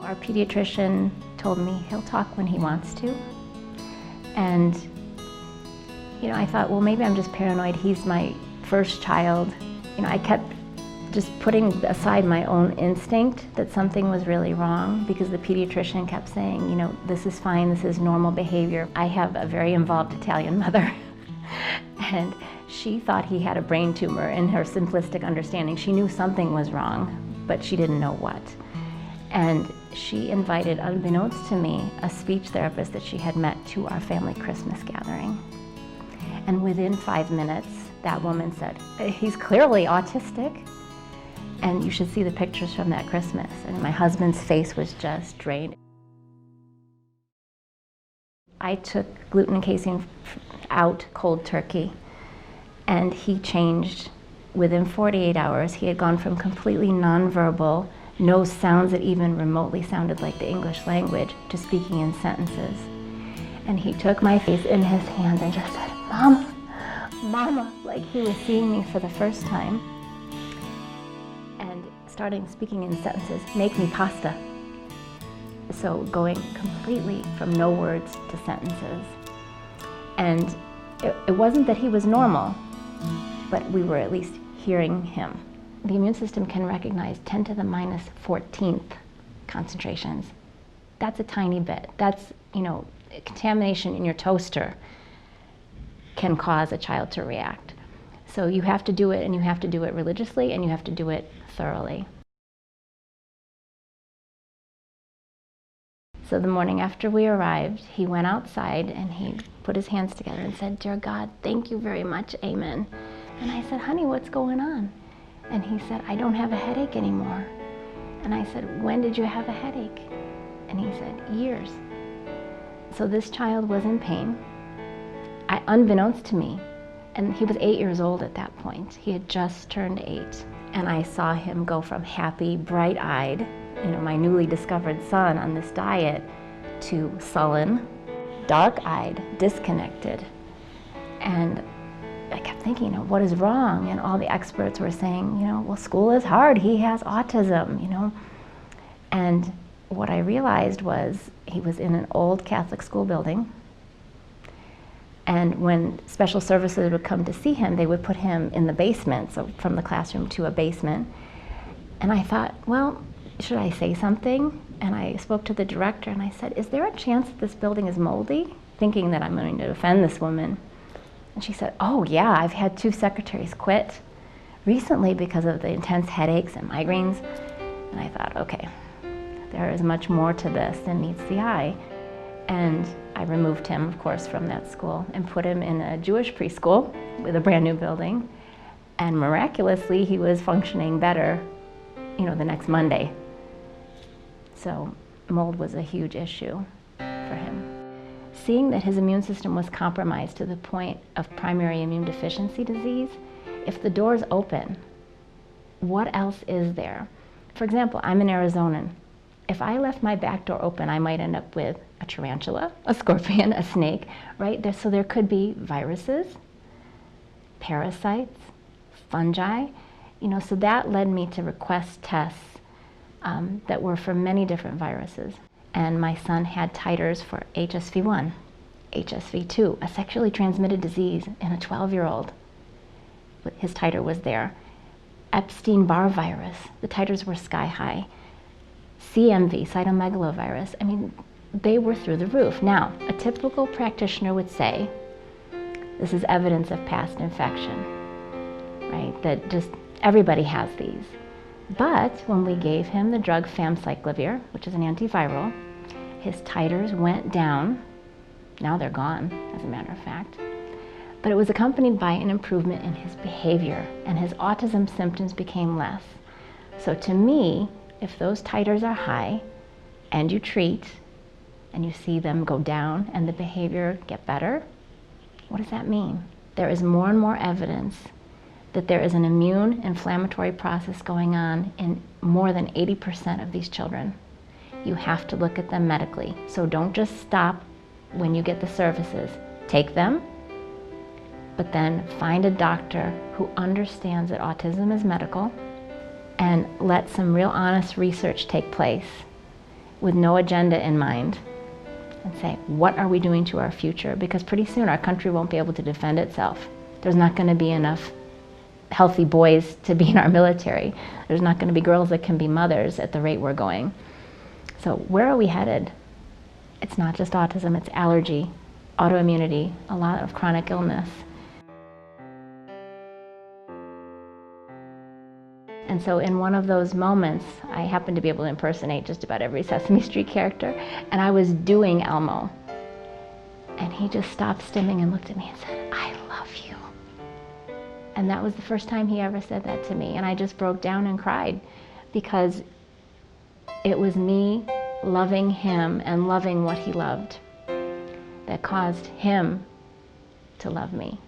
Our pediatrician told me he'll talk when he wants to. And, I thought, well, maybe I'm just paranoid. He's my first child. I kept just putting aside my own instinct that something was really wrong because the pediatrician kept saying, this is fine, this is normal behavior. I have a very involved Italian mother and she thought he had a brain tumor in her simplistic understanding. She knew something was wrong, but she didn't know what. And she invited, unbeknownst to me, a speech therapist that she had met to our family Christmas gathering. And within 5 minutes, that woman said, he's clearly autistic. And you should see the pictures from that Christmas. And my husband's face was just drained. I took gluten and casein out cold turkey, and he changed within 48 hours. He had gone from completely nonverbal, no sounds that even remotely sounded like the English language, to speaking in sentences. And he took my face in his hands and just said, "Mama, Mama," like he was seeing me for the first time. And starting speaking in sentences, "Make me pasta." So going completely from no words to sentences. And it wasn't that he was normal, but we were at least hearing him. The immune system can recognize 10 to the minus 14th concentrations. That's a tiny bit. That's, contamination in your toaster can cause a child to react. So you have to do it, and you have to do it religiously, and you have to do it thoroughly. So the morning after we arrived, he went outside and he put his hands together and said, "Dear God, thank you very much, amen." And I said, "Honey, what's going on?" And he said, "I don't have a headache anymore." And I said, "When did you have a headache?" And he said, "Years." So this child was in pain, unbeknownst to me. And he was 8 years old at that point. He had just turned 8. And I saw him go from happy, bright-eyed, my newly discovered son on this diet, to sullen, dark-eyed, disconnected. And I kept thinking, what is wrong? And all the experts were saying, well, school is hard. He has autism, And what I realized was he was in an old Catholic school building. And when special services would come to see him, they would put him in the basement, so from the classroom to a basement. And I thought, well, should I say something? And I spoke to the director and I said, "Is there a chance that this building is moldy?" Thinking that I'm going to offend this woman. And she said, "Oh yeah, I've had 2 secretaries quit recently because of the intense headaches and migraines." And I thought, okay, there is much more to this than meets the eye. And I removed him, of course, from that school and put him in a Jewish preschool with a brand new building. And miraculously, he was functioning better, the next Monday. So mold was a huge issue for him. Seeing that his immune system was compromised to the point of primary immune deficiency disease, if the door's open, what else is there? For example, I'm an Arizonan. If I left my back door open, I might end up with a tarantula, a scorpion, a snake, right? So there could be viruses, parasites, fungi, so that led me to request tests that were for many different viruses. And my son had titers for HSV1, HSV2, a sexually transmitted disease in a 12-year-old. His titer was there. Epstein-Barr virus, the titers were sky high. CMV, cytomegalovirus, they were through the roof. Now, a typical practitioner would say, this is evidence of past infection, right? That just everybody has these. But when we gave him the drug famciclovir, which is an antiviral, his titers went down. Now they're gone, as a matter of fact. But it was accompanied by an improvement in his behavior, and his autism symptoms became less. So to me, if those titers are high and you treat and you see them go down and the behavior get better, what does that mean? There is more and more evidence that there is an immune inflammatory process going on in more than 80% of these children. You have to look at them medically. So don't just stop when you get the services. Take them, but then find a doctor who understands that autism is medical, and let some real honest research take place with no agenda in mind and say, what are we doing to our future? Because pretty soon our country won't be able to defend itself. There's not going to be enough healthy boys to be in our military. There's not going to be girls that can be mothers at the rate we're going. So where are we headed? It's not just autism, it's allergy, autoimmunity, a lot of chronic illness. And so in one of those moments, I happened to be able to impersonate just about every Sesame Street character, and I was doing Elmo. And he just stopped stimming and looked at me and said, I love you. And that was the first time he ever said that to me. And I just broke down and cried, because it was me loving him and loving what he loved that caused him to love me.